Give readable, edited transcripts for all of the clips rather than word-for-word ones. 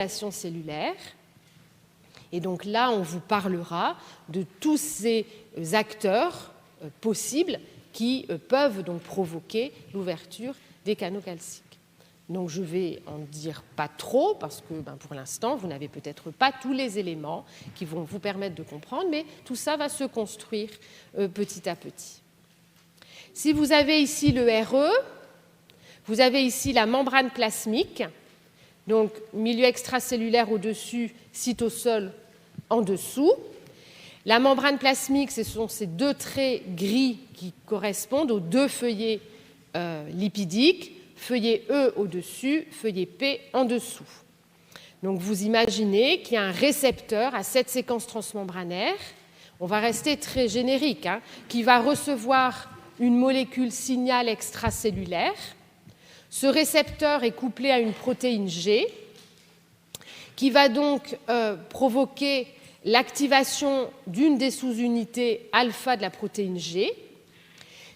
cellulaire. Et donc là, on vous parlera de tous ces acteurs possibles qui peuvent donc provoquer l'ouverture des canaux calciques. Donc je vais en dire pas trop parce que pour l'instant, vous n'avez peut-être pas tous les éléments qui vont vous permettre de comprendre, mais tout ça va se construire petit à petit. Si vous avez ici le RE, vous avez ici la membrane plasmique, donc milieu extracellulaire au-dessus, cytosol en dessous. La membrane plasmique, ce sont ces deux traits gris qui correspondent aux deux feuillets lipidiques, feuillet E au-dessus, feuillet P en dessous. Donc vous imaginez qu'il y a un récepteur à cette séquence transmembranaire, on va rester très générique, qui va recevoir une molécule signal extracellulaire. Ce récepteur est couplé à une protéine G qui va donc provoquer l'activation d'une des sous-unités alpha de la protéine G,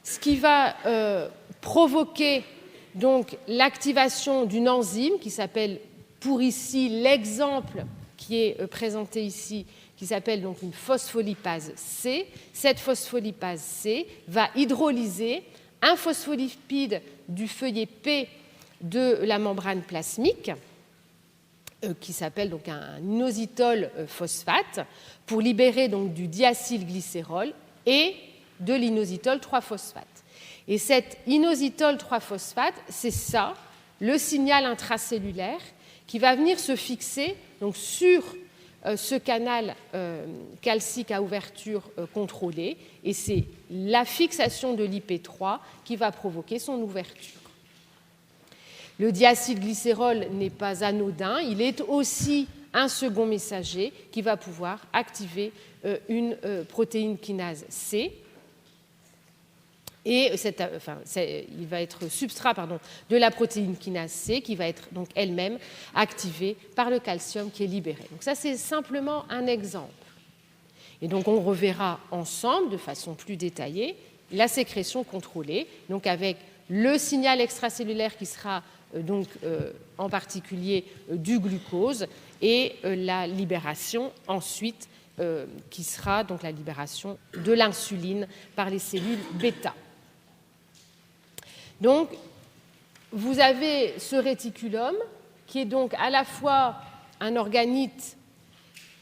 ce qui va provoquer donc l'activation d'une enzyme qui s'appelle, pour ici, l'exemple qui est présenté ici, qui s'appelle donc une phospholipase C. Cette phospholipase C va hydrolyser un phospholipide du feuillet P de la membrane plasmique, qui s'appelle donc un inositol phosphate, pour libérer donc du diacylglycérol et de l'inositol 3-phosphate. Et cet inositol 3-phosphate, c'est ça, le signal intracellulaire, qui va venir se fixer donc, sur ce canal calcique à ouverture contrôlée, et c'est la fixation de l'IP3 qui va provoquer son ouverture. Le diacylglycérol n'est pas anodin, il est aussi un second messager qui va pouvoir activer une protéine kinase C. Et il va être substrat de la protéine kinase C qui va être donc elle-même activée par le calcium qui est libéré. Donc ça, c'est simplement un exemple. Et donc on reverra ensemble, de façon plus détaillée, la sécrétion contrôlée, donc avec le signal extracellulaire qui sera donc en particulier du glucose et la libération ensuite qui sera donc la libération de l'insuline par les cellules bêta. Donc, vous avez ce réticulum qui est donc à la fois un organite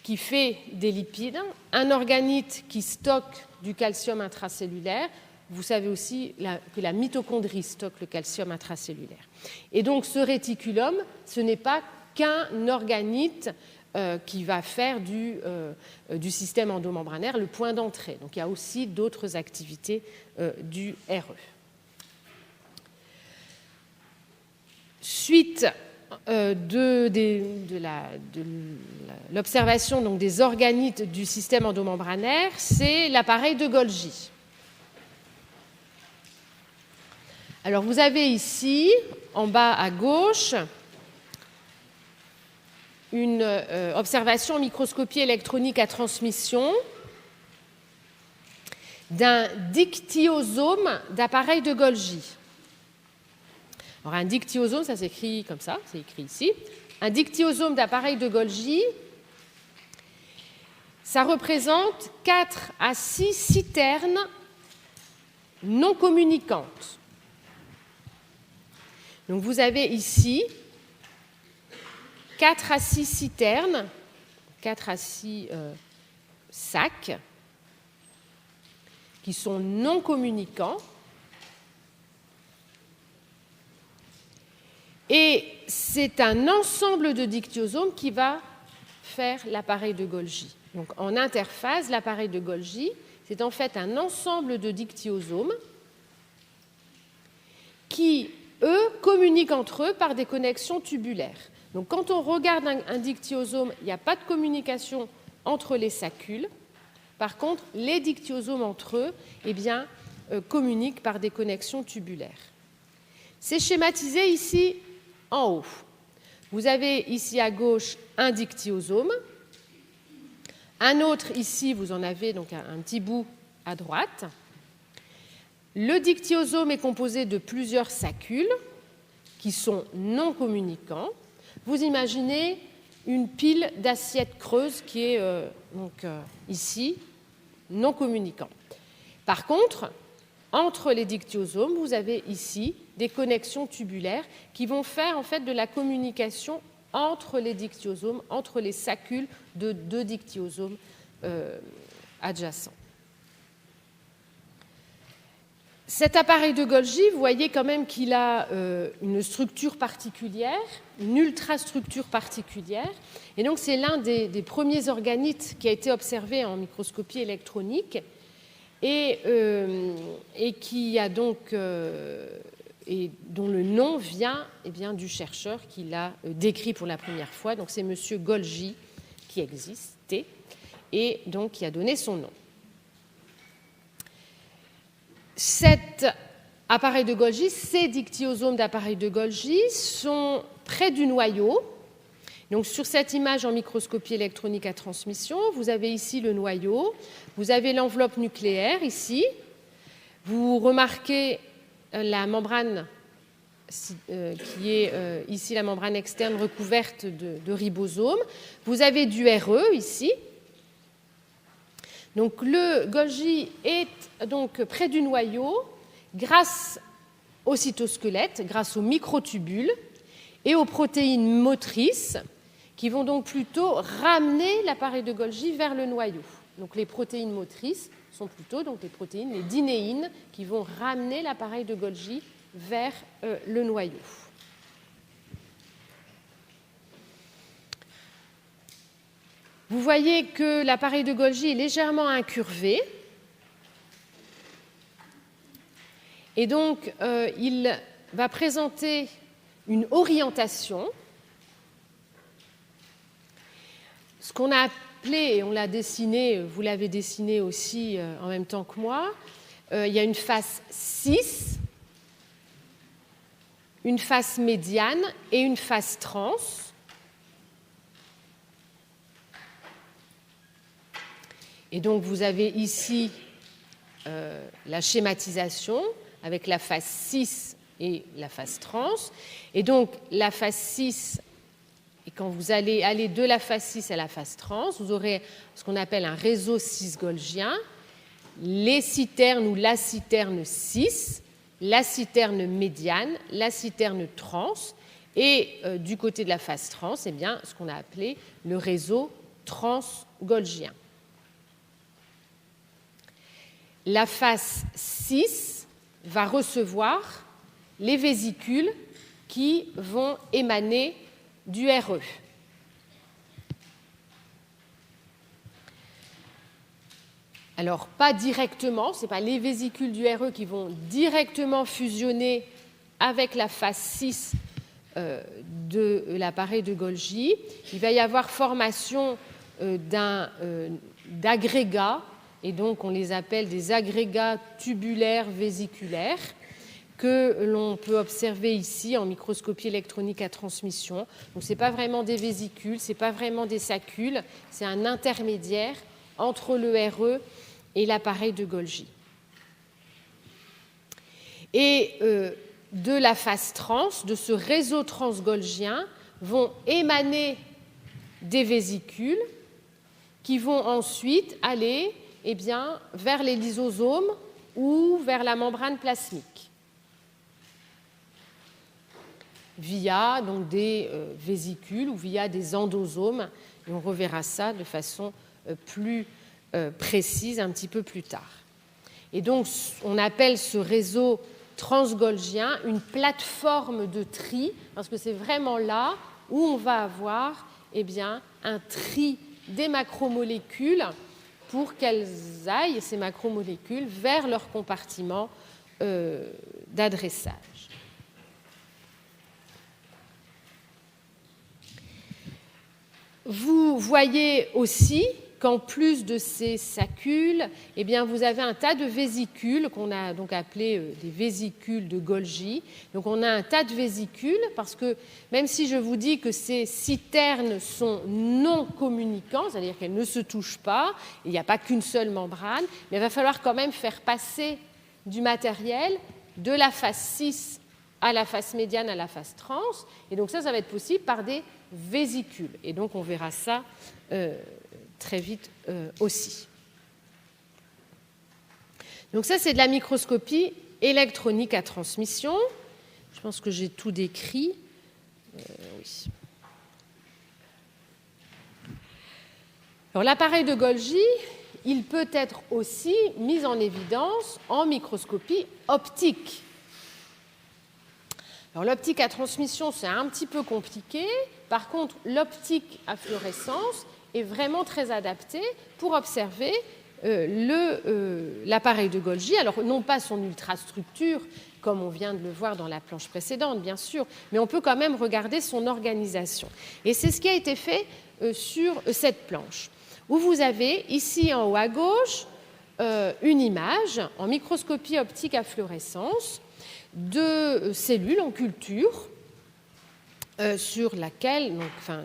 qui fait des lipides, un organite qui stocke du calcium intracellulaire. Vous savez aussi que la mitochondrie stocke le calcium intracellulaire. Et donc, ce réticulum, ce n'est pas qu'un organite qui va faire du système endomembranaire le point d'entrée. Donc, il y a aussi d'autres activités du RE. Suite de l'observation donc, des organites du système endomembranaire, c'est l'appareil de Golgi. Alors vous avez ici, en bas à gauche, une observation en microscopie électronique à transmission d'un dictyosome d'appareil de Golgi. Alors un dictyosome, ça s'écrit comme ça, c'est écrit ici. Un dictyosome d'appareil de Golgi, ça représente 4 à 6 citernes non communicantes. Donc vous avez ici 4 à 6 citernes, 4 à 6 sacs qui sont non communicants. Et c'est un ensemble de dictyosomes qui va faire l'appareil de Golgi. Donc en interphase, l'appareil de Golgi, c'est en fait un ensemble de dictyosomes qui, eux, communiquent entre eux par des connexions tubulaires. Donc quand on regarde un dictyosome, il n'y a pas de communication entre les saccules. Par contre, les dictyosomes entre eux communiquent par des connexions tubulaires. C'est schématisé ici en haut. Vous avez ici à gauche un dictyosome, un autre ici, vous en avez donc un petit bout à droite. Le dictyosome est composé de plusieurs saccules qui sont non communicants. Vous imaginez une pile d'assiettes creuses qui est ici, non communicant. Par contre, entre les dictyosomes, vous avez ici des connexions tubulaires qui vont faire en fait de la communication entre les dictyosomes, entre les saccules de deux dictyosomes adjacents. Cet appareil de Golgi, vous voyez quand même qu'il a une structure particulière, une ultrastructure particulière, et donc c'est l'un des premiers organites qui a été observé en microscopie électronique et qui a donc et dont le nom vient du chercheur qui l'a décrit pour la première fois. Donc c'est M. Golgi qui existait et donc qui a donné son nom. Cet appareil de Golgi, ces dictyosomes d'appareil de Golgi sont près du noyau. Donc sur cette image en microscopie électronique à transmission, vous avez ici le noyau, vous avez l'enveloppe nucléaire ici, vous remarquez la membrane qui est ici la membrane externe recouverte de ribosomes, vous avez du RE ici. Donc le Golgi est donc près du noyau grâce au cytosquelette, grâce aux microtubules et aux protéines motrices qui vont donc plutôt ramener l'appareil de Golgi vers le noyau. Donc les protéines motrices sont plutôt donc les protéines, les dynéines, qui vont ramener l'appareil de Golgi vers le noyau. Vous voyez que l'appareil de Golgi est légèrement incurvé. Et donc, il va présenter une orientation, ce qu'on a appelé, et on l'a dessiné, vous l'avez dessiné aussi en même temps que moi, il y a une face 6, une face médiane et une face trans. Et donc, vous avez ici la schématisation avec la phase 6 et la phase trans. Et donc, la phase 6, et quand vous allez aller de la phase 6 à la phase trans, vous aurez ce qu'on appelle un réseau cis-golgien, les citernes ou la citerne 6, la citerne médiane, la citerne trans, et du côté de la phase trans, eh bien, ce qu'on a appelé le réseau trans-golgien. La phase 6 va recevoir les vésicules qui vont émaner du RE. Alors, pas directement, ce n'est pas les vésicules du RE qui vont directement fusionner avec la phase 6 de l'appareil de Golgi. Il va y avoir formation d'agrégats, et donc on les appelle des agrégats tubulaires vésiculaires, que l'on peut observer ici en microscopie électronique à transmission. Donc ce n'est pas vraiment des vésicules, ce n'est pas vraiment des saccules, c'est un intermédiaire entre le RE et l'appareil de Golgi. Et de la phase trans, de ce réseau transgolgien, vont émaner des vésicules qui vont ensuite aller vers les lysosomes ou vers la membrane plasmique, via donc, des vésicules ou via des endosomes. Et on reverra ça de façon plus précise un petit peu plus tard. Et donc, on appelle ce réseau transgolgien une plateforme de tri, parce que c'est vraiment là où on va avoir un tri des macromolécules pour qu'elles aillent, ces macromolécules, vers leur compartiment d'adressage. Vous voyez aussi qu'en plus de ces saccules, vous avez un tas de vésicules qu'on a donc appelées des vésicules de Golgi. Donc on a un tas de vésicules parce que même si je vous dis que ces citernes sont non communicants, c'est-à-dire qu'elles ne se touchent pas, il n'y a pas qu'une seule membrane, mais il va falloir quand même faire passer du matériel de la phase 6 à la phase médiane à la phase trans. Et donc ça va être possible par des vésicule. Et donc on verra ça très vite aussi. Donc ça, c'est de la microscopie électronique à transmission. Je pense que j'ai tout décrit. Oui. Alors l'appareil de Golgi, il peut être aussi mis en évidence en microscopie optique. Alors l'optique à transmission, c'est un petit peu compliqué. Par contre, l'optique à fluorescence est vraiment très adaptée pour observer l'appareil de Golgi. Alors non pas son ultrastructure, comme on vient de le voir dans la planche précédente, bien sûr, mais on peut quand même regarder son organisation. Et c'est ce qui a été fait sur cette planche, où vous avez ici en haut à gauche une image en microscopie optique à fluorescence de cellules en culture sur laquelle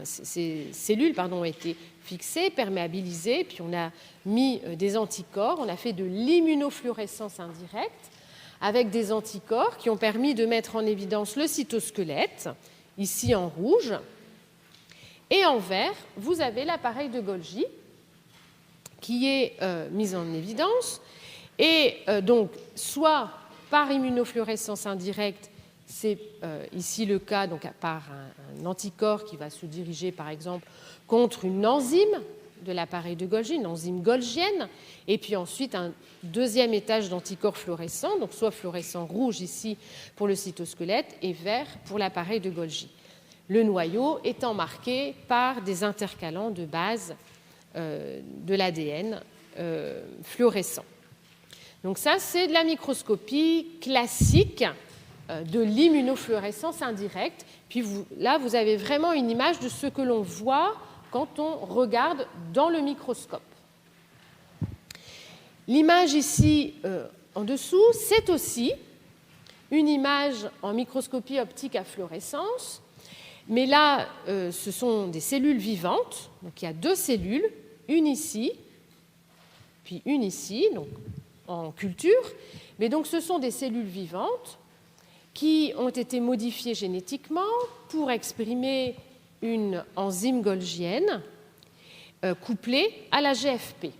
ces cellules ont été fixées, perméabilisées, puis on a mis des anticorps, on a fait de l'immunofluorescence indirecte avec des anticorps qui ont permis de mettre en évidence le cytosquelette, ici en rouge, et en vert, vous avez l'appareil de Golgi qui est mis en évidence, et donc soit par immunofluorescence indirecte, c'est ici le cas donc par un anticorps qui va se diriger par exemple contre une enzyme de l'appareil de Golgi, une enzyme golgienne, et puis ensuite un deuxième étage d'anticorps fluorescents, donc soit fluorescent rouge ici pour le cytosquelette et vert pour l'appareil de Golgi. Le noyau étant marqué par des intercalants de base de l'ADN fluorescent. Donc ça, c'est de la microscopie classique de l'immunofluorescence indirecte. Puis là, vous avez vraiment une image de ce que l'on voit quand on regarde dans le microscope. L'image ici en dessous, c'est aussi une image en microscopie optique à fluorescence, mais là, ce sont des cellules vivantes. Donc il y a deux cellules, une ici, puis une ici, donc en culture. Mais donc ce sont des cellules vivantes qui ont été modifiées génétiquement pour exprimer une enzyme golgienne couplée à la GFP.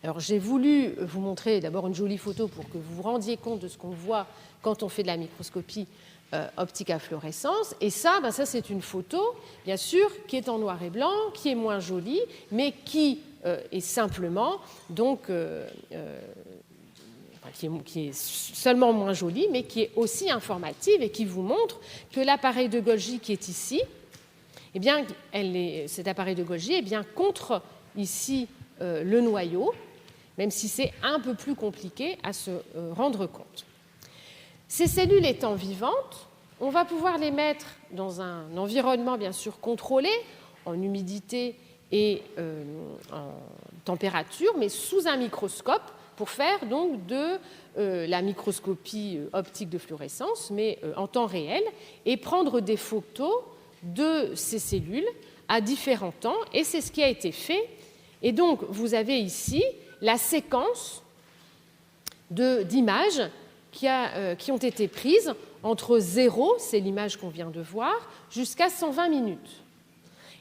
Alors j'ai voulu vous montrer d'abord une jolie photo pour que vous vous rendiez compte de ce qu'on voit quand on fait de la microscopie optique à fluorescence. Et ça, ça c'est une photo, bien sûr, qui est en noir et blanc, qui est moins jolie, mais qui est simplement, donc, qui est seulement moins jolie, mais qui est aussi informative et qui vous montre que l'appareil de Golgi qui est ici, eh bien, cet appareil de Golgi est bien contre ici le noyau, même si c'est un peu plus compliqué à se rendre compte. Ces cellules étant vivantes, on va pouvoir les mettre dans un environnement bien sûr contrôlé, en humidité et en température, mais sous un microscope pour faire donc de la microscopie optique de fluorescence, mais en temps réel, et prendre des photos de ces cellules à différents temps, et c'est ce qui a été fait. Et donc, vous avez ici la séquence d'images qui ont été prises entre 0, c'est l'image qu'on vient de voir, jusqu'à 120 minutes.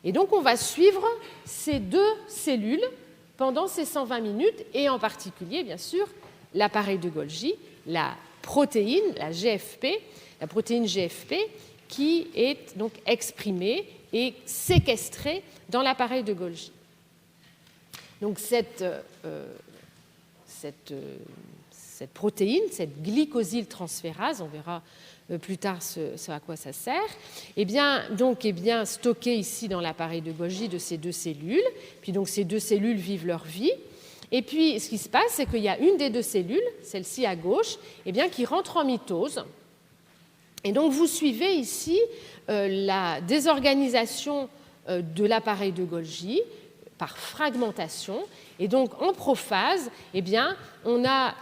Et donc, on va suivre ces deux cellules pendant ces 120 minutes, et en particulier, bien sûr, l'appareil de Golgi, la protéine, la GFP, la protéine GFP, qui est donc exprimée et séquestrée dans l'appareil de Golgi. Donc cette protéine, cette glycosyltransférase, on verra plus tard ce à quoi ça sert, est bien stockée ici dans l'appareil de Golgi de ces deux cellules. Puis donc ces deux cellules vivent leur vie. Et puis ce qui se passe, c'est qu'il y a une des deux cellules, celle-ci à gauche, qui rentre en mitose. Et donc vous suivez ici la désorganisation de l'appareil de Golgi par fragmentation. Et donc en prophase, on a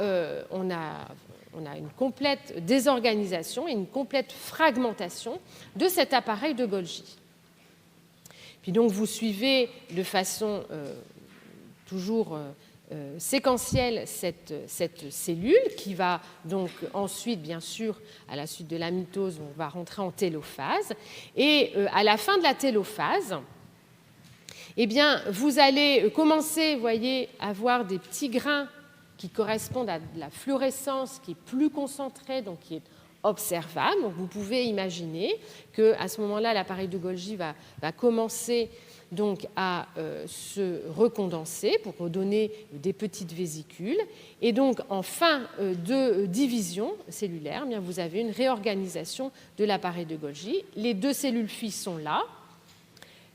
une complète désorganisation et une complète fragmentation de cet appareil de Golgi. Puis donc vous suivez de façon toujours séquentielle cette cellule qui va donc ensuite, bien sûr, à la suite de la mitose, on va rentrer en télophase. Et à la fin de la télophase, eh bien, vous allez commencer, vous voyez, à avoir des petits grains qui correspondent à de la fluorescence qui est plus concentrée, donc qui est observable. Donc vous pouvez imaginer qu'à ce moment-là, l'appareil de Golgi va commencer donc à se recondenser pour redonner des petites vésicules. Et donc, en fin de division cellulaire, eh bien, vous avez une réorganisation de l'appareil de Golgi. Les deux cellules filles sont là.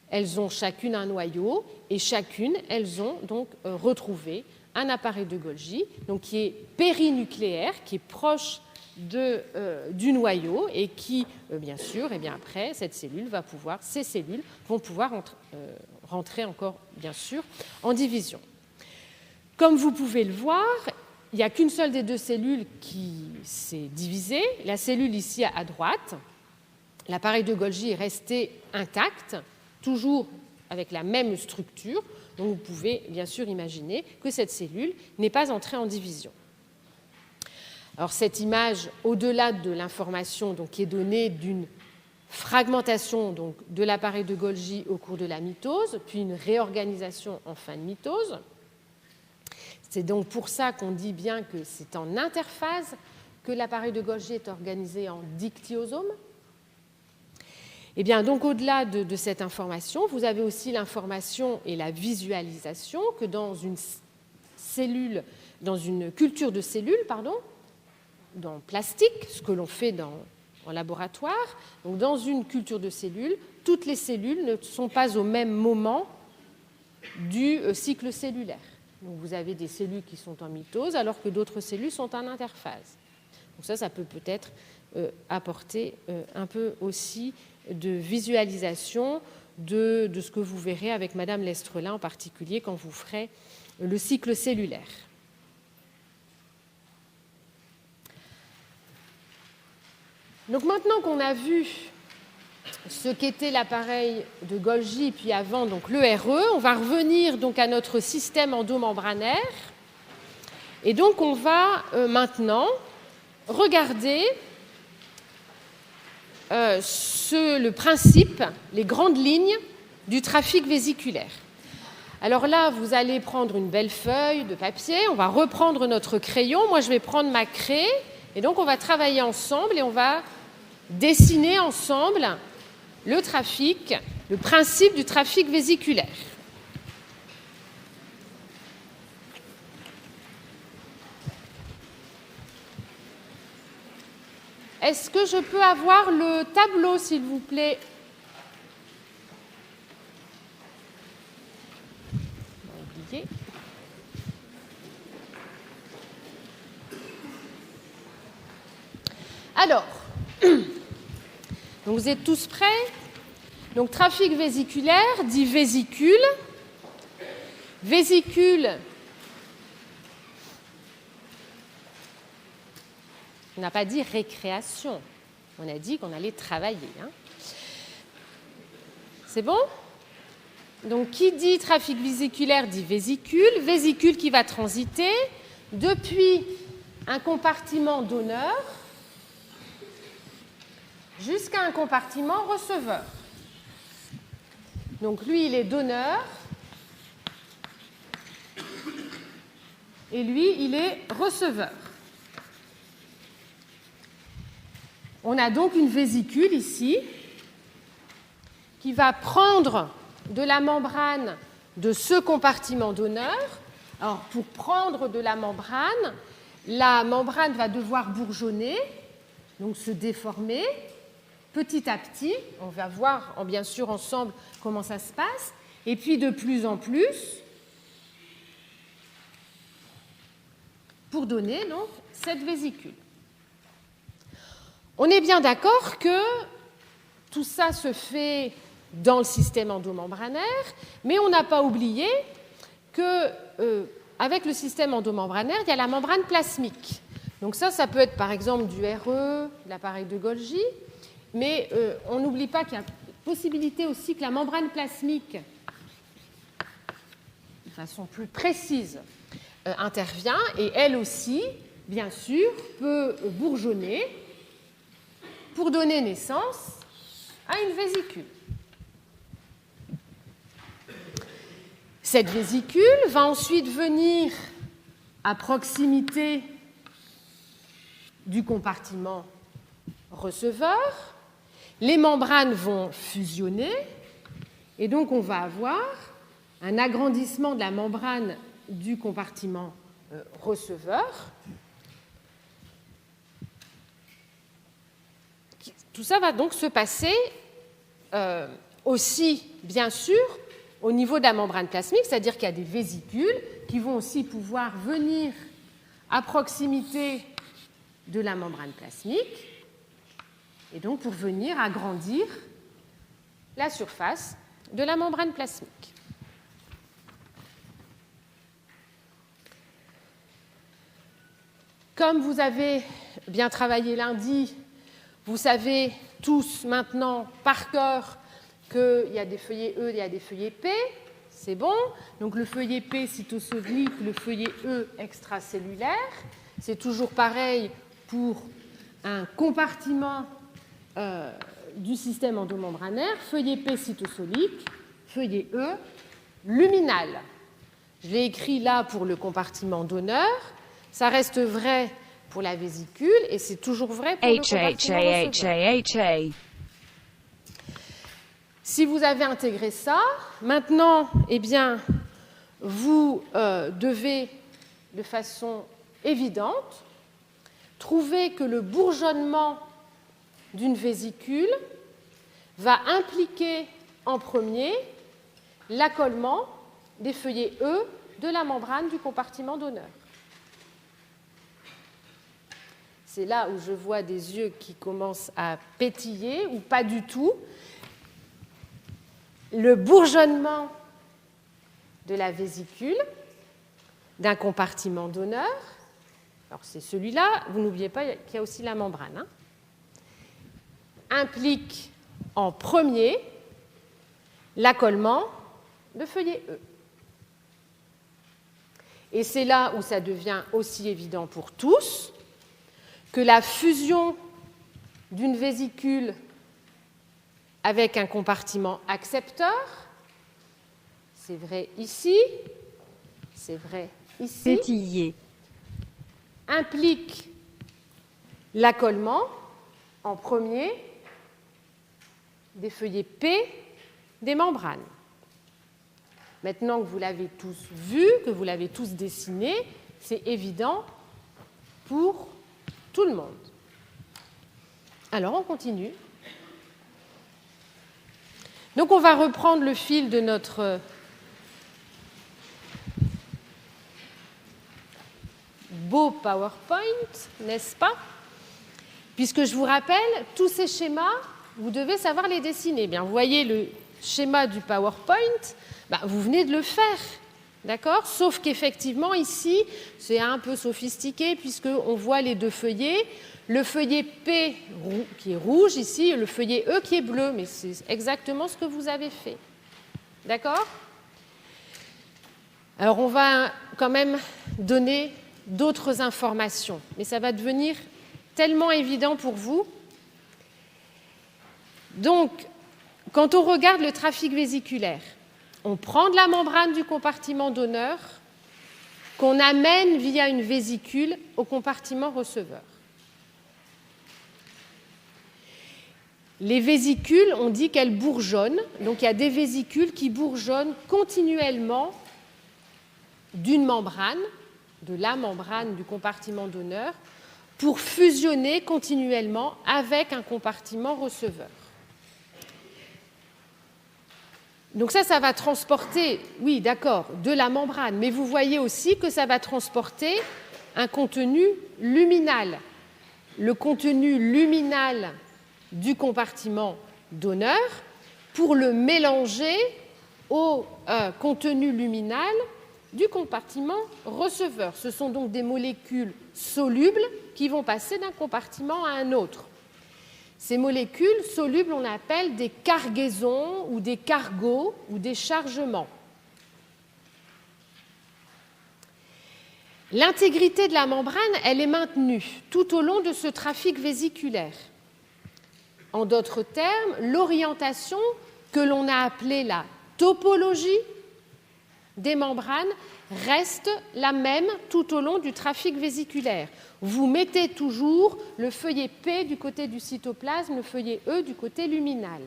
Elles ont chacune un noyau et chacune, elles ont donc retrouvé un appareil de Golgi donc qui est périnucléaire, qui est proche du noyau et qui, bien sûr, et bien après, ces cellules vont pouvoir rentrer encore, bien sûr, en division. Comme vous pouvez le voir, il n'y a qu'une seule des deux cellules qui s'est divisée, la cellule ici à droite. L'appareil de Golgi est resté intact, toujours avec la même structure. Donc vous pouvez bien sûr imaginer que cette cellule n'est pas entrée en division. Alors cette image, au-delà de l'information donc, qui est donnée d'une fragmentation donc, de l'appareil de Golgi au cours de la mitose, puis une réorganisation en fin de mitose, c'est donc pour ça qu'on dit bien que c'est en interphase que l'appareil de Golgi est organisé en dictyosome. Et bien, donc, au-delà de cette information, vous avez aussi l'information et la visualisation que dans une culture de cellules, dans plastique, ce que l'on fait en laboratoire, donc dans une culture de cellules, toutes les cellules ne sont pas au même moment du cycle cellulaire. Donc, vous avez des cellules qui sont en mitose alors que d'autres cellules sont en interphase. Donc ça peut peut-être apporter un peu aussi de visualisation de ce que vous verrez avec Madame Lestrelin en particulier quand vous ferez le cycle cellulaire. Donc maintenant qu'on a vu ce qu'était l'appareil de Golgi puis avant donc le RE, on va revenir donc à notre système endomembranaire et donc on va maintenant regarder le principe, les grandes lignes du trafic vésiculaire. Alors là, vous allez prendre une belle feuille de papier, on va reprendre notre crayon, moi je vais prendre ma craie, et donc on va travailler ensemble et on va dessiner ensemble le principe du trafic vésiculaire. Est-ce que je peux avoir le tableau, s'il vous plaît? Alors, donc vous êtes tous prêts? Donc, trafic vésiculaire dit vésicule. Vésicule, on n'a pas dit récréation, on a dit qu'on allait travailler. C'est bon? Donc, qui dit trafic vésiculaire dit vésicule. Vésicule qui va transiter depuis un compartiment donneur jusqu'à un compartiment receveur. Donc, lui, il est donneur et lui, il est receveur. On a donc une vésicule ici qui va prendre de la membrane de ce compartiment donneur. Alors, pour prendre de la membrane va devoir bourgeonner, donc se déformer petit à petit. On va voir, bien sûr, ensemble comment ça se passe. Et puis, de plus en plus, pour donner donc cette vésicule. On est bien d'accord que tout ça se fait dans le système endomembranaire, mais on n'a pas oublié qu'avec le système endomembranaire, il y a la membrane plasmique. Donc ça peut être par exemple du RE, de l'appareil de Golgi, mais on n'oublie pas qu'il y a possibilité aussi que la membrane plasmique, de façon plus précise, intervient et elle aussi, bien sûr, peut bourgeonner pour donner naissance à une vésicule. Cette vésicule va ensuite venir à proximité du compartiment receveur. Les membranes vont fusionner et donc on va avoir un agrandissement de la membrane du compartiment receveur. Tout ça va donc se passer aussi, bien sûr, au niveau de la membrane plasmique, c'est-à-dire qu'il y a des vésicules qui vont aussi pouvoir venir à proximité de la membrane plasmique et donc pour venir agrandir la surface de la membrane plasmique. Comme vous avez bien travaillé lundi, vous savez tous maintenant par cœur qu'il y a des feuillets E, il y a des feuillets P, c'est bon. Donc le feuillet P cytosolique, le feuillet E extracellulaire. C'est toujours pareil pour un compartiment du système endomembranaire, feuillet P cytosolique, feuillet E luminal. Je l'ai écrit là pour le compartiment donneur. Ça reste vrai pour la vésicule et c'est toujours vrai pour le compartiment receveur. Si vous avez intégré ça, maintenant, eh bien, vous devez, de façon évidente, trouver que le bourgeonnement d'une vésicule va impliquer en premier l'accolement des feuillets E de la membrane du compartiment donneur. C'est là où je vois des yeux qui commencent à pétiller ou pas du tout. Le bourgeonnement de la vésicule d'un compartiment donneur, alors c'est celui-là, vous n'oubliez pas qu'il y a aussi la membrane, implique en premier l'accolement de feuillet E. Et c'est là où ça devient aussi évident pour tous que la fusion d'une vésicule avec un compartiment accepteur, c'est vrai ici, c'est vrai ici, Pétillé. implique l'accolement en premier des feuillets P des membranes. Maintenant que vous l'avez tous vu, que vous l'avez tous dessiné, c'est évident pour tout le monde. Alors on continue. Donc on va reprendre le fil de notre beau PowerPoint, n'est-ce pas? Puisque je vous rappelle, tous ces schémas, vous devez savoir les dessiner. Bien, vous voyez le schéma du PowerPoint, vous venez de le faire, d'accord? Sauf qu'effectivement, ici, c'est un peu sophistiqué puisqu'on voit les deux feuillets. Le feuillet P qui est rouge ici et le feuillet E qui est bleu, mais c'est exactement ce que vous avez fait. D'accord? Alors on va quand même donner d'autres informations, mais ça va devenir tellement évident pour vous. Donc, quand on regarde le trafic vésiculaire, on prend de la membrane du compartiment donneur qu'on amène via une vésicule au compartiment receveur. Les vésicules, on dit qu'elles bourgeonnent, donc il y a des vésicules qui bourgeonnent continuellement d'une membrane, de la membrane du compartiment donneur, pour fusionner continuellement avec un compartiment receveur. Donc ça va transporter, oui, d'accord, de la membrane, mais vous voyez aussi que ça va transporter un contenu luminal. Le contenu luminal du compartiment donneur pour le mélanger au contenu luminal du compartiment receveur. Ce sont donc des molécules solubles qui vont passer d'un compartiment à un autre. Ces molécules solubles, on appelle des cargaisons ou des cargos ou des chargements. L'intégrité de la membrane, elle est maintenue tout au long de ce trafic vésiculaire. En d'autres termes, l'orientation que l'on a appelée la topologie des membranes reste la même tout au long du trafic vésiculaire. Vous mettez toujours le feuillet P du côté du cytoplasme, le feuillet E du côté luminal.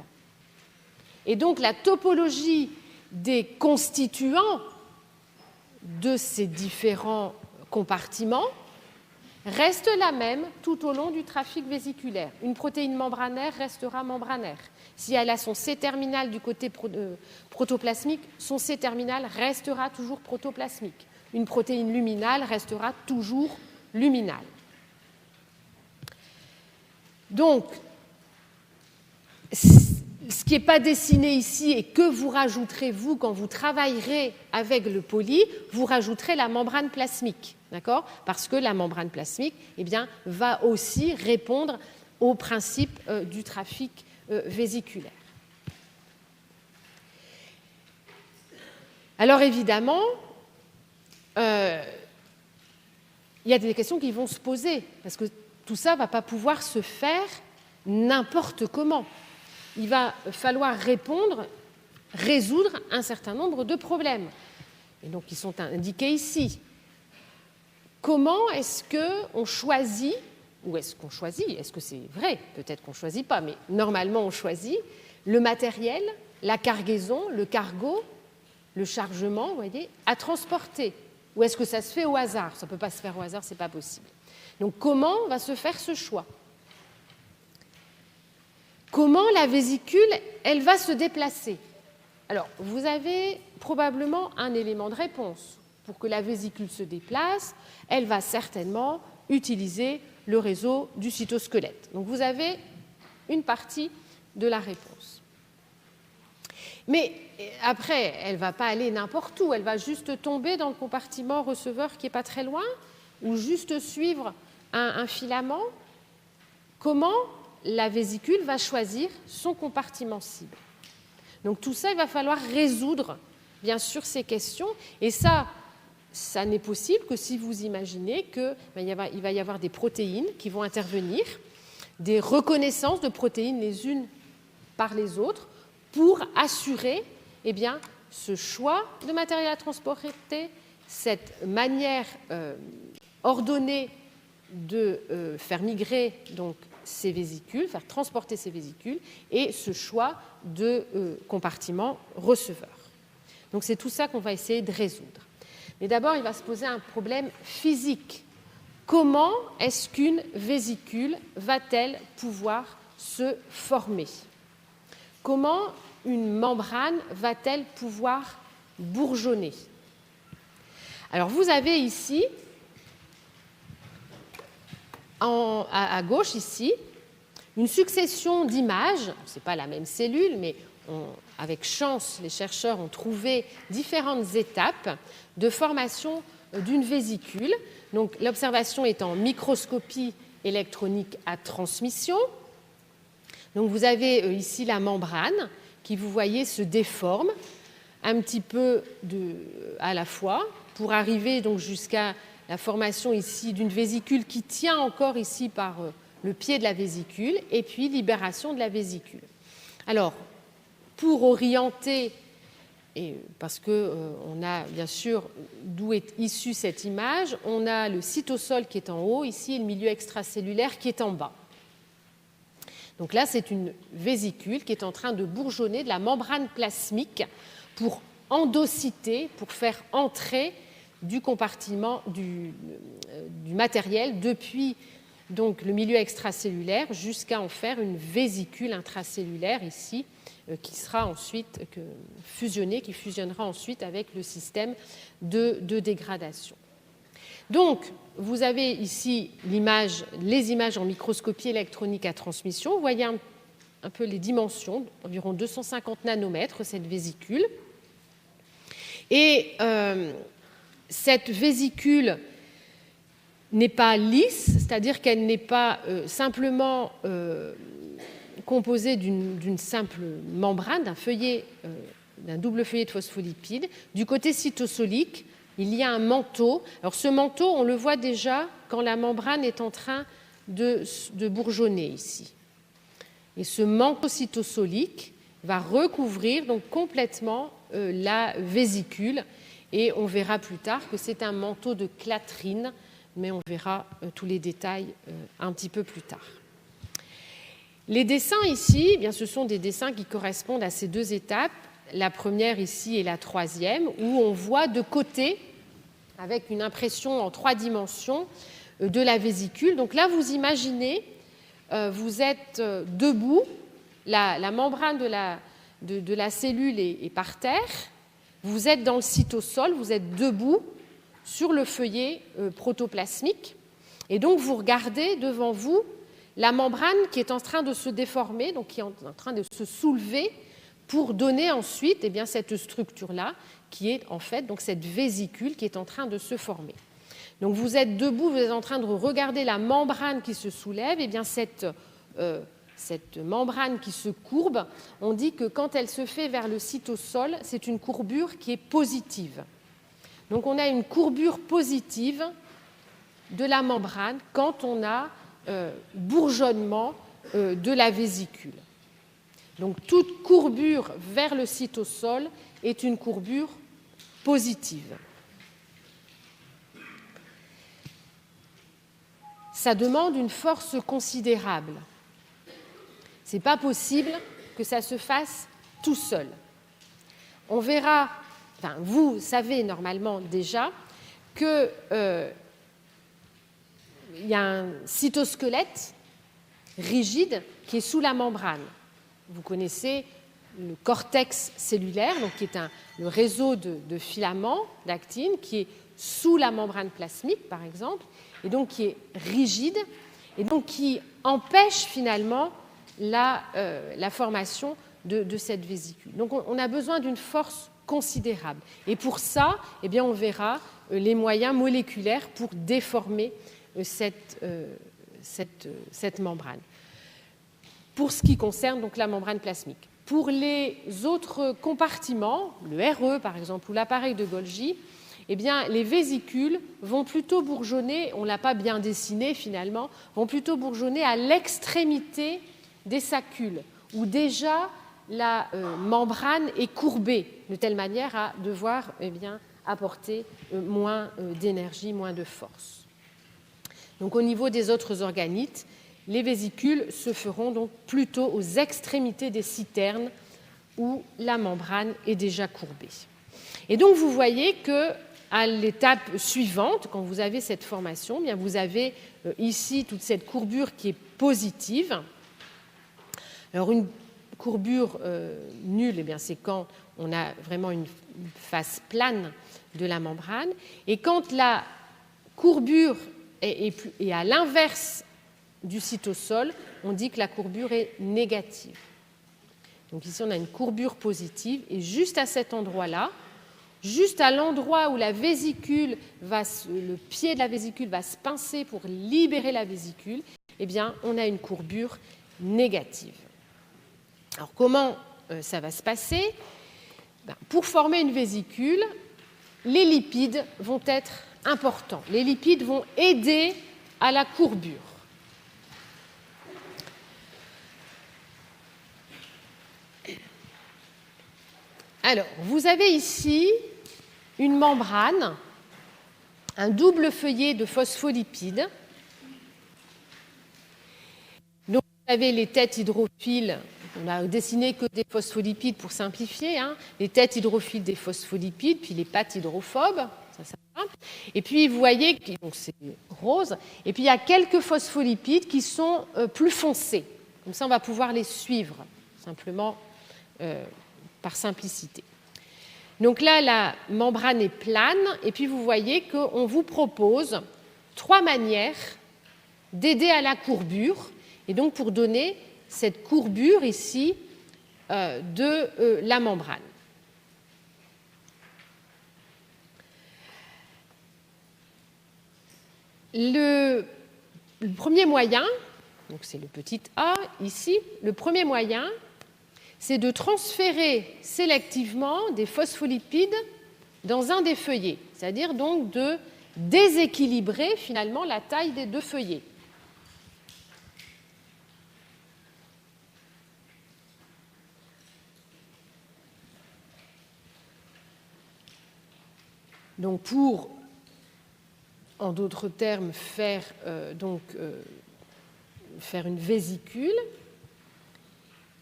Et donc la topologie des constituants de ces différents compartiments reste la même tout au long du trafic vésiculaire. Une protéine membranaire restera membranaire. Si elle a son C-terminal du côté protoplasmique, son C-terminal restera toujours protoplasmique. Une protéine luminale restera toujours luminale. Donc, ce qui n'est pas dessiné ici et que vous rajouterez, vous, quand vous travaillerez avec le poly, vous rajouterez la membrane plasmique. D'accord ? Parce que la membrane plasmique va aussi répondre au principe du trafic vésiculaire. Alors évidemment, il y a des questions qui vont se poser, parce que tout ça ne va pas pouvoir se faire n'importe comment. Il va falloir résoudre un certain nombre de problèmes, et donc ils sont indiqués ici. Comment est-ce qu'on choisit, ou est-ce qu'on choisit, est-ce que c'est vrai, peut-être qu'on ne choisit pas, mais normalement on choisit le matériel, la cargaison, le cargo, le chargement, vous voyez, à transporter. Ou est-ce que ça se fait au hasard ? Ça ne peut pas se faire au hasard, ce n'est pas possible. Donc comment va se faire ce choix ? Comment la vésicule, elle va se déplacer ? Alors, vous avez probablement un élément de réponse. Pour que la vésicule se déplace, elle va certainement utiliser le réseau du cytosquelette. Donc vous avez une partie de la réponse. Mais après, elle ne va pas aller n'importe où, elle va juste tomber dans le compartiment receveur qui n'est pas très loin, ou juste suivre un filament. Comment la vésicule va choisir son compartiment cible ? Donc tout ça, il va falloir résoudre, bien sûr, ces questions. Et ça n'est possible que si vous imaginez qu'il va y avoir des protéines qui vont intervenir, des reconnaissances de protéines les unes par les autres pour assurer ce choix de matériel à transporter, cette manière ordonnée de faire migrer donc, ces vésicules, faire transporter ces vésicules, et ce choix de compartiment receveur. Donc c'est tout ça qu'on va essayer de résoudre. Mais d'abord, il va se poser un problème physique. Comment est-ce qu'une vésicule va-t-elle pouvoir se former ? Comment une membrane va-t-elle pouvoir bourgeonner ? Alors, vous avez ici, à gauche ici, une succession d'images. Ce n'est pas la même cellule, mais avec chance, les chercheurs ont trouvé différentes étapes de formation d'une vésicule. Donc, l'observation est en microscopie électronique à transmission. Donc, vous avez ici la membrane qui, vous voyez, se déforme un petit peu à la fois pour arriver donc jusqu'à la formation ici d'une vésicule qui tient encore ici par le pied de la vésicule et puis libération de la vésicule. Alors, pour orienter, et parce qu'on a bien sûr d'où est issue cette image, on a le cytosol qui est en haut ici et le milieu extracellulaire qui est en bas. Donc là, c'est une vésicule qui est en train de bourgeonner de la membrane plasmique pour endocyter, pour faire entrer du compartiment du matériel depuis donc, le milieu extracellulaire jusqu'à en faire une vésicule intracellulaire ici qui sera ensuite fusionnée, qui fusionnera ensuite avec le système de dégradation. Donc, vous avez ici les images en microscopie électronique à transmission. Vous voyez un peu les dimensions, environ 250 nanomètres, cette vésicule. Et cette vésicule n'est pas lisse, c'est-à-dire qu'elle n'est pas simplement composée d'une simple membrane, d'un double feuillet de phospholipides. Du côté cytosolique, il y a un manteau. Alors ce manteau, on le voit déjà quand la membrane est en train de bourgeonner ici. Et ce manteau cytosolique va recouvrir donc complètement la vésicule, et on verra plus tard que c'est un manteau de clatrine, mais on verra tous les détails un petit peu plus tard. Les dessins ici, eh bien, ce sont des dessins qui correspondent à ces deux étapes, la première ici et la troisième, où on voit de côté, avec une impression en 3 dimensions, de la vésicule. Donc là, vous imaginez, vous êtes debout, la membrane de la cellule est par terre, vous êtes dans le cytosol, vous êtes debout sur le feuillet protoplasmique, et donc vous regardez devant vous la membrane qui est en train de se déformer, donc qui est en train de se soulever pour donner ensuite eh bien, cette structure-là, qui est en fait donc cette vésicule qui est en train de se former. Donc vous êtes debout, vous êtes en train de regarder la membrane qui se soulève, et bien cette membrane qui se courbe, on dit que quand elle se fait vers le cytosol, c'est une courbure qui est positive. Donc on a une courbure positive de la membrane quand on a bourgeonnement de la vésicule. Donc toute courbure vers le cytosol est une courbure positive. Ça demande une force considérable. Ce n'est pas possible que ça se fasse tout seul. On verra, enfin vous savez normalement déjà que il y a un cytosquelette rigide qui est sous la membrane. Vous connaissez le cortex cellulaire, donc qui est le réseau de filaments d'actine qui est sous la membrane plasmique, par exemple, et donc qui est rigide, et donc qui empêche finalement la formation de cette vésicule. Donc on a besoin d'une force considérable. Et pour ça, eh bien, on verra les moyens moléculaires pour déformer cette membrane. Pour ce qui concerne donc la membrane plasmique. Pour les autres compartiments, le RE par exemple, ou l'appareil de Golgi, eh bien, les vésicules vont plutôt bourgeonner, on ne l'a pas bien dessiné finalement, vont plutôt bourgeonner à l'extrémité des saccules, où déjà la membrane est courbée, de telle manière à devoir eh bien, apporter moins d'énergie, moins de force. Donc au niveau des autres organites, les vésicules se feront donc plutôt aux extrémités des citernes où la membrane est déjà courbée. Et donc vous voyez qu'à l'étape suivante, quand vous avez cette formation, bien vous avez ici toute cette courbure qui est positive. Alors une courbure nulle, eh bien, c'est quand on a vraiment une face plane de la membrane. Et quand la courbure est à l'inverse du cytosol, on dit que la courbure est négative. Donc ici, on a une courbure positive, et juste à cet endroit-là, juste à l'endroit où la vésicule le pied de la vésicule va se pincer pour libérer la vésicule, eh bien, on a une courbure négative. Alors, comment ça va se passer ? Pour former une vésicule, les lipides vont être importants. Les lipides vont aider à la courbure. Alors, vous avez ici une membrane, un double feuillet de phospholipides. Donc, vous avez les têtes hydrophiles. On a dessiné que des phospholipides pour simplifier. Les têtes hydrophiles des phospholipides, puis les pattes hydrophobes. Ça. Et puis, vous voyez, donc c'est rose. Et puis, il y a quelques phospholipides qui sont plus foncés. Comme ça, on va pouvoir les suivre, simplement par simplicité. Donc là, la membrane est plane. Et puis, vous voyez qu'on vous propose 3 manières d'aider à la courbure. Et donc, pour donner cette courbure ici de la membrane. Le premier moyen, donc c'est le petit a ici, le premier moyen, c'est de transférer sélectivement des phospholipides dans un des feuillets, c'est-à-dire donc de déséquilibrer finalement la taille des deux feuillets. Donc pour, en d'autres termes, faire une vésicule,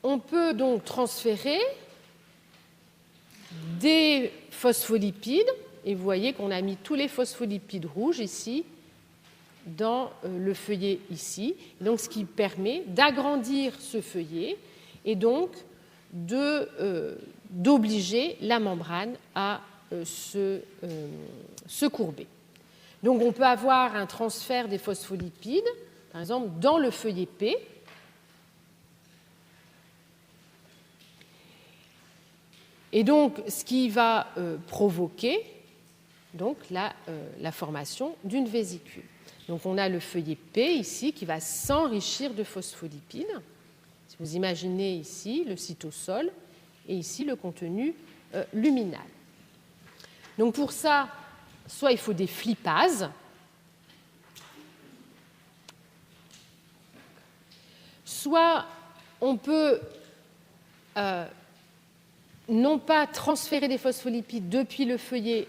on peut donc transférer des phospholipides, et vous voyez qu'on a mis tous les phospholipides rouges ici dans le feuillet ici, donc ce qui permet d'agrandir ce feuillet et donc d'obliger la membrane à se courber. Donc on peut avoir un transfert des phospholipides, par exemple, dans le feuillet P. Et donc, ce qui va provoquer donc, la formation d'une vésicule. Donc on a le feuillet P ici qui va s'enrichir de phospholipides. Si vous imaginez ici le cytosol et ici le contenu luminal. Donc pour ça, soit il faut des flippases, soit on peut non pas transférer des phospholipides depuis le feuillet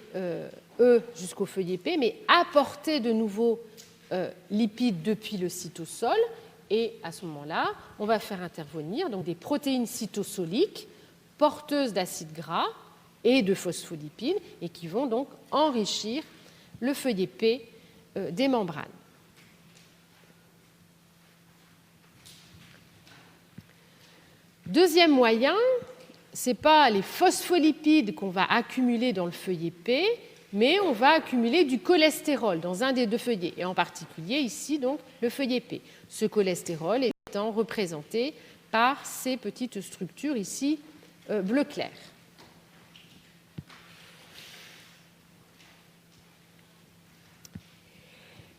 E jusqu'au feuillet P, mais apporter de nouveaux lipides depuis le cytosol. Et à ce moment-là, on va faire intervenir donc, des protéines cytosoliques porteuses d'acides gras et de phospholipides et qui vont donc enrichir le feuillet P des membranes. Deuxième moyen, ce n'est pas les phospholipides qu'on va accumuler dans le feuillet P, mais on va accumuler du cholestérol dans un des deux feuillets, et en particulier ici donc le feuillet P. Ce cholestérol étant représenté par ces petites structures ici bleu clair.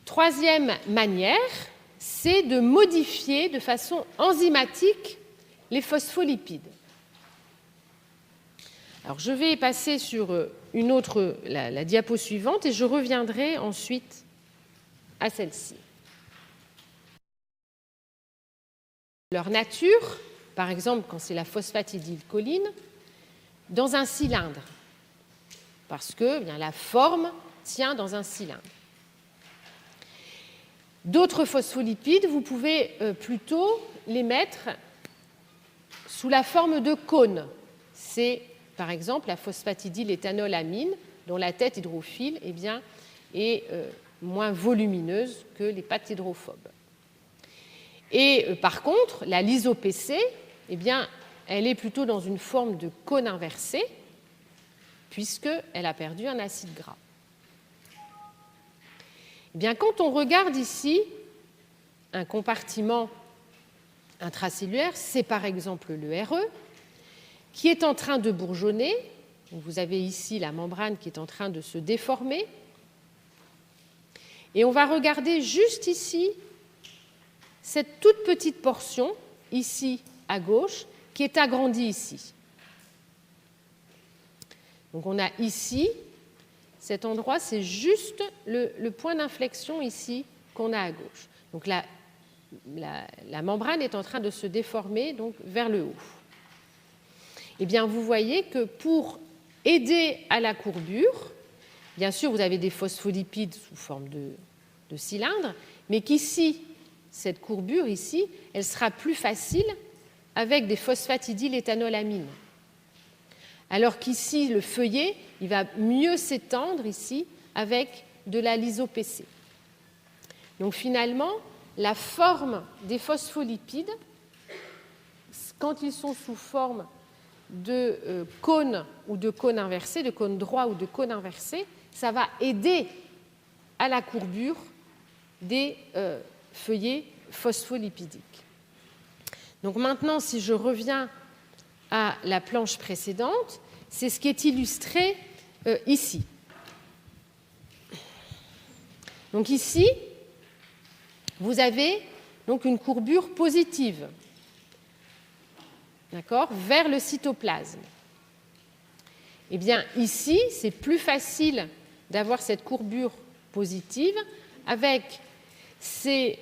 Troisième manière, c'est de modifier de façon enzymatique les phospholipides. Alors, je vais passer sur la diapo suivante et je reviendrai ensuite à celle-ci. Leur nature, par exemple, quand c'est la phosphatidylcholine, dans un cylindre, parce que bien, la forme tient dans un cylindre. D'autres phospholipides, vous pouvez plutôt les mettre sous la forme de cônes. C'est par exemple la phosphatidyléthanolamine, dont la tête hydrophile est moins volumineuse que les pattes hydrophobes. Et par contre, la lysopc, elle est plutôt dans une forme de cône inversé, puisqu'elle a perdu un acide gras. Quand on regarde ici un compartiment intracellulaire, c'est par exemple le RE, qui est en train de bourgeonner. Vous avez ici la membrane qui est en train de se déformer. Et on va regarder juste ici cette toute petite portion, ici à gauche, qui est agrandie ici. Donc on a ici, cet endroit, c'est juste le point d'inflexion ici qu'on a à gauche. Donc la membrane est en train de se déformer donc, vers le haut. Vous voyez que pour aider à la courbure, bien sûr, vous avez des phospholipides sous forme de cylindre, mais qu'ici, cette courbure ici, elle sera plus facile avec des phosphatidyléthanolamines. Alors qu'ici, le feuillet, il va mieux s'étendre ici avec de la lysopc. Donc finalement, la forme des phospholipides, quand ils sont sous forme de cône ou de cône inversé, de cône droit ou de cône inversé, ça va aider à la courbure des feuillets phospholipidiques. Donc maintenant, si je reviens à la planche précédente, c'est ce qui est illustré ici. Donc ici, vous avez donc une courbure positive, d'accord, vers le cytoplasme. Eh bien, ici, c'est plus facile d'avoir cette courbure positive avec ces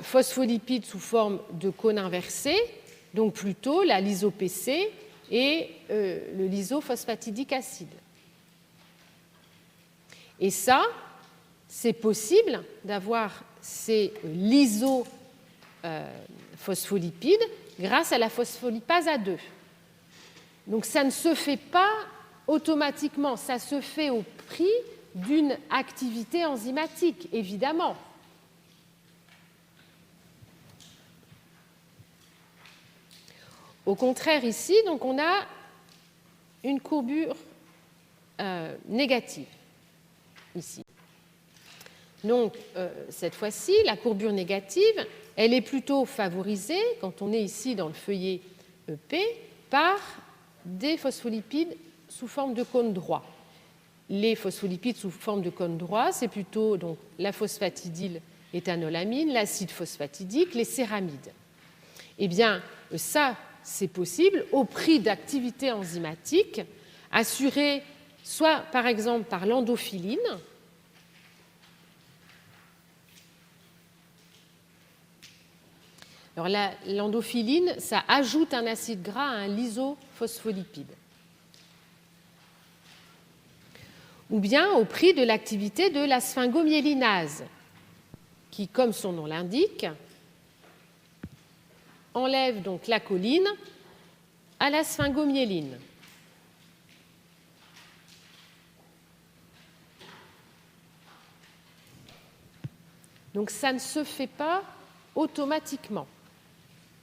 phospholipides sous forme de cône inversé, donc plutôt la lyso-PC et le lysophosphatidique acide. Et ça, c'est possible d'avoir ces lysophospholipides grâce à la phospholipase A2. Donc ça ne se fait pas automatiquement, ça se fait au prix d'une activité enzymatique, évidemment. Au contraire, ici, donc on a une courbure négative, ici. Donc, cette fois-ci, la courbure négative, elle est plutôt favorisée, quand on est ici dans le feuillet EP, par des phospholipides sous forme de cône droit. Les phospholipides sous forme de cône droit, c'est plutôt donc, la phosphatidyl'éthanolamine, l'acide phosphatidique, les céramides. Eh bien, ça, c'est possible au prix d'activités enzymatiques assurées soit, par exemple, par l'endophyline, alors l'endophyline, ça ajoute un acide gras à un lysophospholipide. Ou bien au prix de l'activité de la sphingomyélinase, qui, comme son nom l'indique, enlève donc la choline à la sphingomyéline. Donc ça ne se fait pas automatiquement,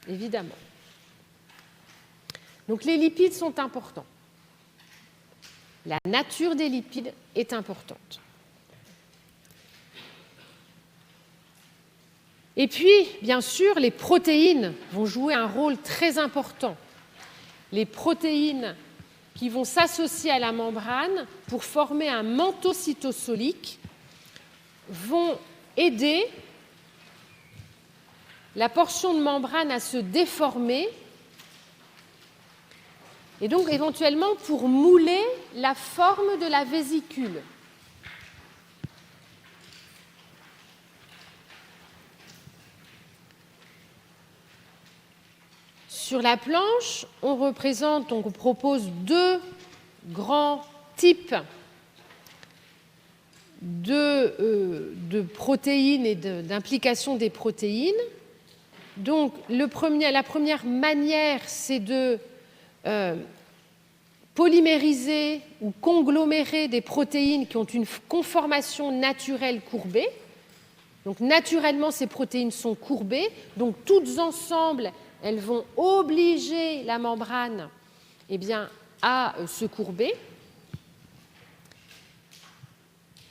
évidemment. Donc les lipides sont importants. La nature des lipides est importante. Et puis, bien sûr, les protéines vont jouer un rôle très important. Les protéines qui vont s'associer à la membrane pour former un manteau cytosolique vont aider la portion de membrane à se déformer et donc éventuellement pour mouler la forme de la vésicule. Sur la planche, on propose deux grands types de protéines et d'implication des protéines. Donc, la première manière, c'est de polymériser ou conglomérer des protéines qui ont une conformation naturelle courbée. Donc, naturellement, ces protéines sont courbées. Donc, toutes ensemble, elles vont obliger la membrane à se courber.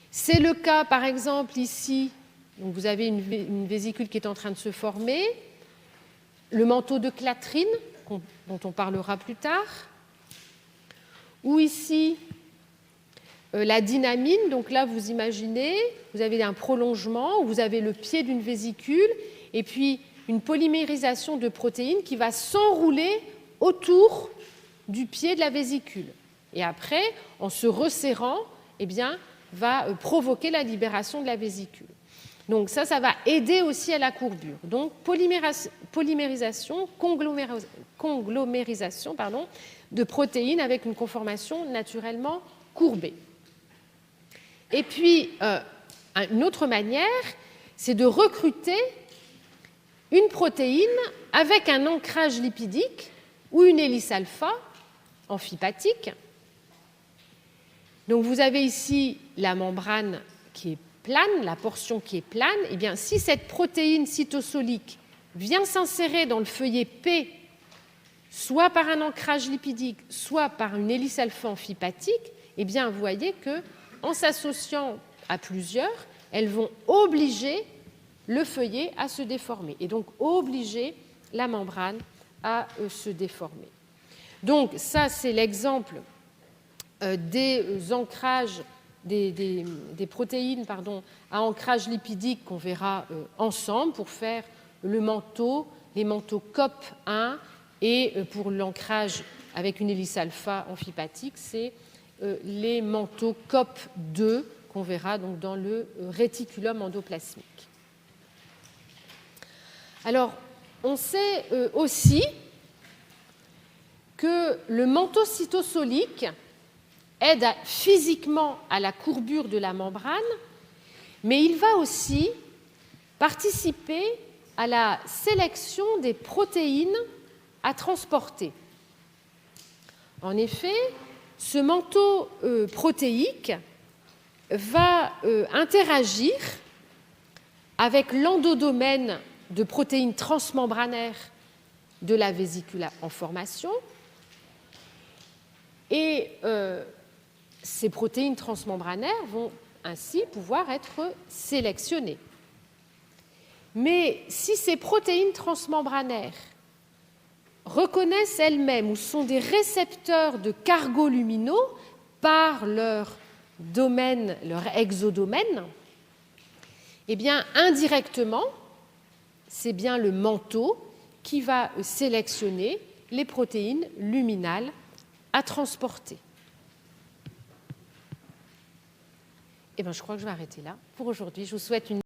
C'est le cas, par exemple, ici, donc vous avez une vésicule qui est en train de se former, le manteau de clatrine, dont on parlera plus tard, ou ici, la dynamine. Donc là, vous imaginez, vous avez un prolongement, où vous avez le pied d'une vésicule, et puis une polymérisation de protéines qui va s'enrouler autour du pied de la vésicule. Et après, en se resserrant, va provoquer la libération de la vésicule. Donc ça va aider aussi à la courbure. Donc polymérisation, conglomérisation de protéines avec une conformation naturellement courbée. Et puis, une autre manière, c'est de recruter une protéine avec un ancrage lipidique ou une hélice alpha amphipathique. Donc vous avez ici la membrane qui est plane, la portion qui est plane. Eh bien, si cette protéine cytosolique vient s'insérer dans le feuillet P, soit par un ancrage lipidique, soit par une hélice alpha amphipathique, eh bien, vous voyez qu'en s'associant à plusieurs, elles vont obliger le feuillet à se déformer et donc obliger la membrane à se déformer. Donc ça, c'est l'exemple des ancrages, des protéines à ancrage lipidique qu'on verra ensemble pour faire les manteaux COP1 et pour l'ancrage avec une hélice alpha amphipathique, c'est les manteaux COP2 qu'on verra donc dans le réticulum endoplasmique. Alors, on sait aussi que le manteau cytosolique aide physiquement à la courbure de la membrane, mais il va aussi participer à la sélection des protéines à transporter. En effet, ce manteau protéique va interagir avec l'endodomaine de protéines transmembranaires de la vésicule en formation. Et ces protéines transmembranaires vont ainsi pouvoir être sélectionnées. Mais si ces protéines transmembranaires reconnaissent elles-mêmes ou sont des récepteurs de cargos luminaux par leur domaine, leur exodomaine, eh bien, indirectement, c'est bien le manteau qui va sélectionner les protéines luminales à transporter. Eh bien, je crois que je vais arrêter là pour aujourd'hui. Je vous souhaite une